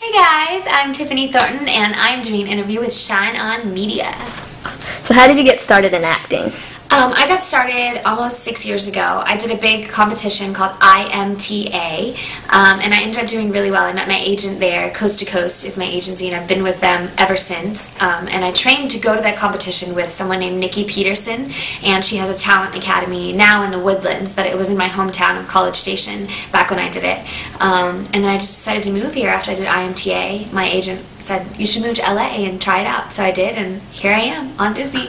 Hey guys, I'm Tiffany Thornton and I'm doing an interview with Shine On Media. So how did you get started in acting? I got started almost 6 years ago. I did a big competition called IMTA, and I ended up doing really well. I met my agent there. Coast to Coast is my agency, and I've been with them ever since. And I trained to go to that competition with someone named Nikki Peterson, and she has a talent academy now in the Woodlands, but it was in my hometown of College Station back when I did it. And then I just decided to move here after I did IMTA. My agent said, you should move to LA and try it out. So I did, and here I am on Disney.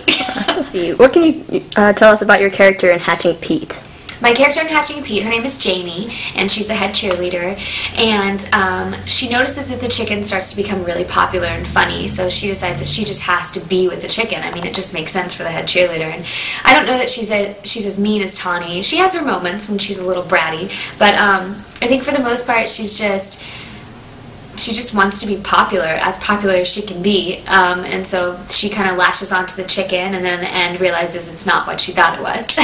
What can you tell us about your character in Hatching Pete? My character in Hatching Pete, her name is Jamie, and she's the head cheerleader, and she notices that the chicken starts to become really popular and funny, so she decides that she just has to be with the chicken. I mean, it just makes sense for the head cheerleader, and I don't know that she's as mean as Tawny. She has her moments when she's a little bratty, but I think for the most part, she just wants to be popular as she can be, and so she kind of latches onto the chicken, and then in the end realizes it's not what she thought it was.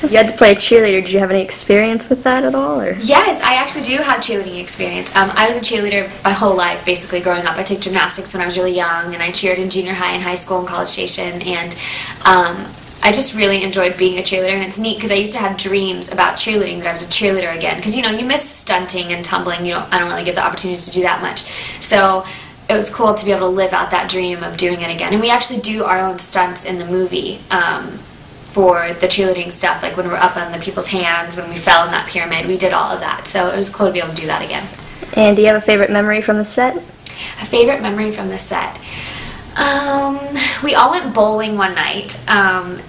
You had to play a cheerleader. Did you have any experience with that at all? Or? Yes, I actually do have cheerleading experience. I was a cheerleader my whole life, basically, growing up. I took gymnastics when I was really young, and I cheered in junior high and high school and College Station, and I just really enjoyed being a cheerleader, and it's neat because I used to have dreams about cheerleading, that I was a cheerleader again, because you know, you miss stunting and tumbling. I don't really get the opportunities to do that much, so it was cool to be able to live out that dream of doing it again. And we actually do our own stunts in the movie for the cheerleading stuff, like when we're up on the people's hands, when we fell in that pyramid, we did all of that, so it was cool to be able to do that again. And do you have a favorite memory from the set? A favorite memory from the set? We all went bowling one night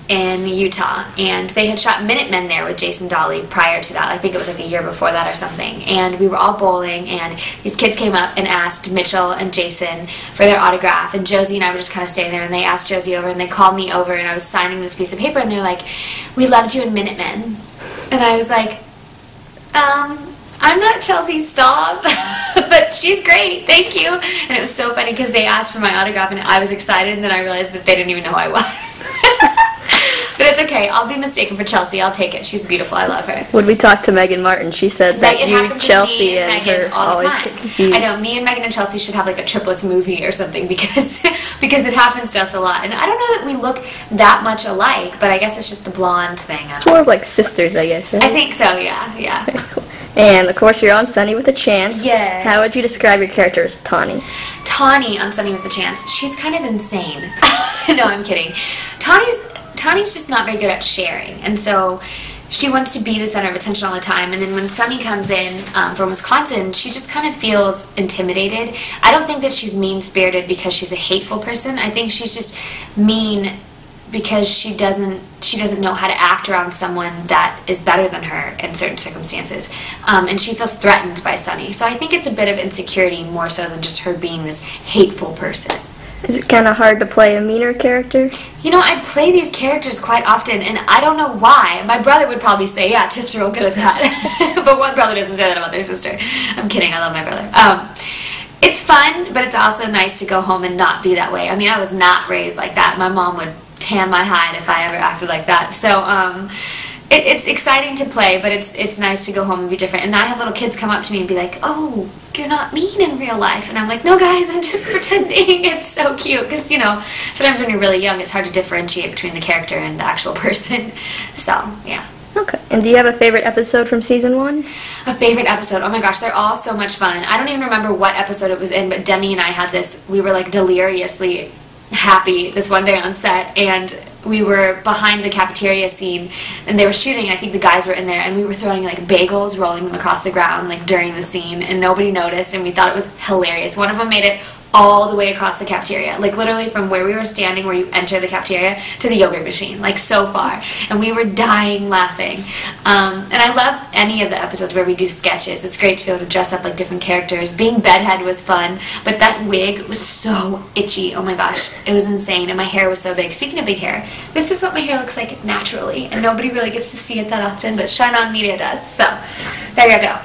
in Utah, and they had shot Minutemen there with Jason Dolly prior to that. I think it was like a year before that or something. And we were all bowling, and these kids came up and asked Mitchell and Jason for their autograph, and Josie and I were just kind of standing there, and they asked Josie over, and they called me over, and I was signing this piece of paper, and they're like, "We loved you in Minutemen." And I was like, I'm not Chelsea Staub, but she's great, thank you. And it was so funny because they asked for my autograph and I was excited, and then I realized that they didn't even know who I was. But it's okay, I'll be mistaken for Chelsea, I'll take it. She's beautiful, I love her. When we talked to Megan Martin, she said that you, Chelsea, and her always get confused. I know, me and Megan and Chelsea should have like a triplets movie or something because it happens to us a lot. And I don't know that we look that much alike, but I guess it's just the blonde thing. It's more of like sisters, I guess, right? I think so, yeah. Very cool. And, of course, you're on Sunny with a Chance. Yes. How would you describe your character as Tawny? Tawny on Sunny with a Chance, she's kind of insane. No, I'm kidding. Tawny's just not very good at sharing, and so she wants to be the center of attention all the time, and then when Sunny comes in from Wisconsin, she just kind of feels intimidated. I don't think that she's mean-spirited because she's a hateful person. I think she's just mean because she doesn't know how to act around someone that is better than her in certain circumstances, and she feels threatened by Sunny. So I think it's a bit of insecurity more so than just her being this hateful person. Is it kind of hard to play a meaner character? You know, I play these characters quite often, and I don't know why. My brother would probably say, yeah, Tiff's real good at that. But one brother doesn't say that about their sister. I'm kidding, I love my brother. It's fun, but it's also nice to go home and not be that way. I mean, I was not raised like that. My mom would tan my hide if I ever acted like that. So it's exciting to play, but it's nice to go home and be different. And I have little kids come up to me and be like, "Oh, you're not mean in real life." And I'm like, "No, guys, I'm just pretending." It's so cute because, you know, sometimes when you're really young, it's hard to differentiate between the character and the actual person. So, yeah. Okay. And do you have a favorite episode from season 1? A favorite episode? Oh my gosh, they're all so much fun. I don't even remember what episode it was in, but Demi and I had this, we were like deliriously happy this one day on set, and we were behind the cafeteria scene, and they were shooting. I think the guys were in there, and we were throwing like bagels, rolling them across the ground like during the scene, and nobody noticed, and we thought it was hilarious. One of them made it all the way across the cafeteria, like literally from where we were standing, where you enter the cafeteria, to the yogurt machine, like so far, and we were dying laughing. And I love any of the episodes where we do sketches. It's great to be able to dress up like different characters. Being Bedhead was fun, but that wig was so itchy. Oh my gosh, it was insane, and my hair was so big. Speaking of big hair, this is what my hair looks like naturally, and nobody really gets to see it that often, but Shine On Media does, so there you go.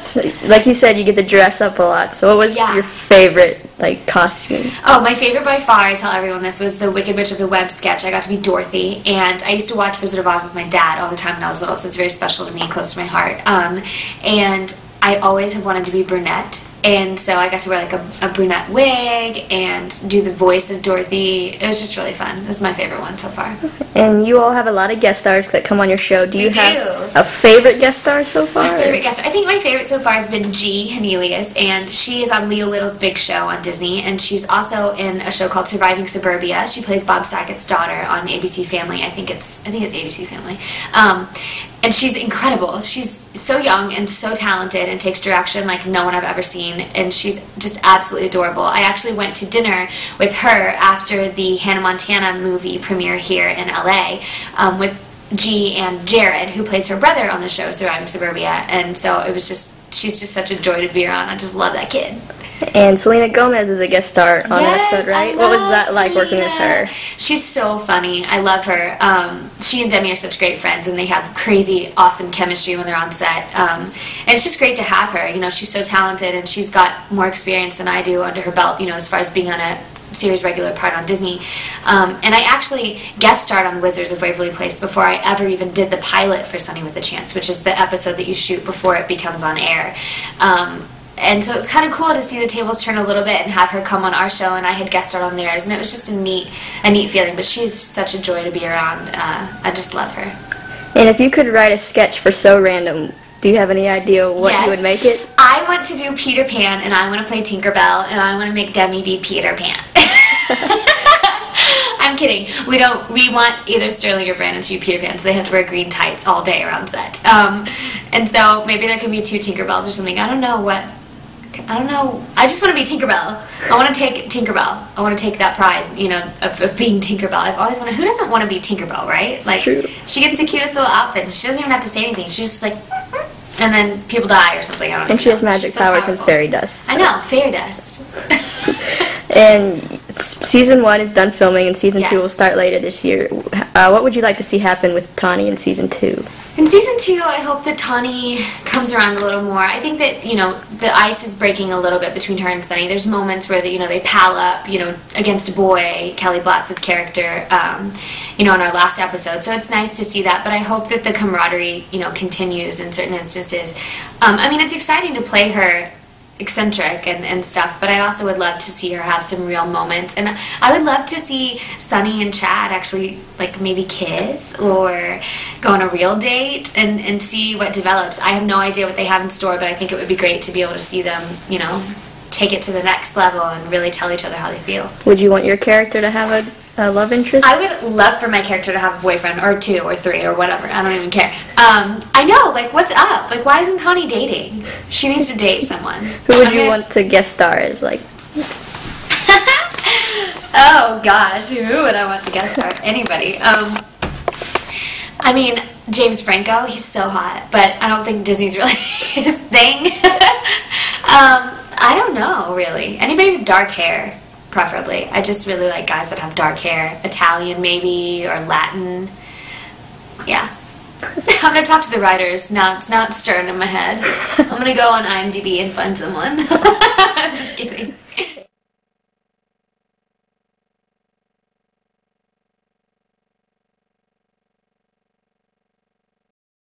So, like you said, you get to dress up a lot. So what was your favorite, like, costume? Oh, my favorite by far, I tell everyone this, was the Wicked Witch of the Web sketch. I got to be Dorothy, and I used to watch Wizard of Oz with my dad all the time when I was little, so it's very special to me, close to my heart. And I always have wanted to be brunette, And so I got to wear like a brunette wig and do the voice of Dorothy. It was just really fun. This is my favorite one so far. And you all have a lot of guest stars that come on your show. Do you have do. a favorite guest star so far? My favorite guest star. I think my favorite so far has been G. Hernelius, and she is on Leo Little's Big Show on Disney, and she's also in a show called Surviving Suburbia. She plays Bob Saget's daughter on ABC Family. I think it's ABC Family. And she's incredible. She's so young and so talented and takes direction like no one I've ever seen, and she's just absolutely adorable. I actually went to dinner with her after the Hannah Montana movie premiere here in LA with G and Jared, who plays her brother on the show Surviving Suburbia, and so it was she's just such a joy to be around. I just love that kid. And Selena Gomez is a guest star on the episode, right? What was that like working with her? She's so funny. I love her. She and Demi are such great friends, and they have crazy, awesome chemistry when they're on set. And it's just great to have her. You know, she's so talented, and she's got more experience than I do under her belt, you know, as far as being on a series regular part on Disney. And I actually guest starred on Wizards of Waverly Place before I ever even did the pilot for Sunny with a Chance, which is the episode that you shoot before it becomes on air. And so it's kind of cool to see the tables turn a little bit and have her come on our show, and I had guest starred on theirs, and it was just a neat feeling. But she's such a joy to be around. I just love her. And if you could write a sketch for So Random, do you have any idea what you would make it? I want to do Peter Pan, and I want to play Tinkerbell, and I want to make Demi be Peter Pan. I'm kidding. We want either Sterling or Brandon to be Peter Pan, so they have to wear green tights all day around set. And so maybe there could be 2 Tinkerbells or something. I don't know. I just want to be Tinkerbell. I want to take Tinkerbell. I want to take that pride, you know, of being Tinkerbell. I've always wanted. Who doesn't want to be Tinkerbell, right? Like, true. She gets the cutest little outfits. She doesn't even have to say anything. She's just like, and then people die or something. I don't know. And she has magic powers and fairy dust. So. I know, fairy dust. And season 1 is done filming, and season 2 will start later this year. What would you like to see happen with Tawny in season 2? In season 2, I hope that Tawny comes around a little more. I think that, you know, the ice is breaking a little bit between her and Sunny. There's moments where, they pal up, you know, against a boy, Kelly Blatz's character, you know, in our last episode. So it's nice to see that, but I hope that the camaraderie, you know, continues in certain instances. I mean, it's exciting to play her eccentric and stuff, but I also would love to see her have some real moments, and I would love to see Sunny and Chad actually like maybe kiss or go on a real date and see what develops. I have no idea what they have in store, but I think it would be great to be able to see them, you know, take it to the next level and really tell each other how they feel. Would you want your character to have a love interest? I would love for my character to have a boyfriend, or 2 or 3 or whatever. I don't even care. I know, like, what's up? Like, why isn't Tawny dating? She needs to date someone. Who would you want to guest star as, like? Oh, gosh. Who would I want to guest star? Anybody. I mean, James Franco, he's so hot, but I don't think Disney's really his thing. I don't know, really. Anybody with dark hair, preferably. I just really like guys that have dark hair. Italian, maybe, or Latin. Yeah. I'm going to talk to the writers. Now it's stirring in my head. I'm going to go on IMDb and find someone. I'm just kidding.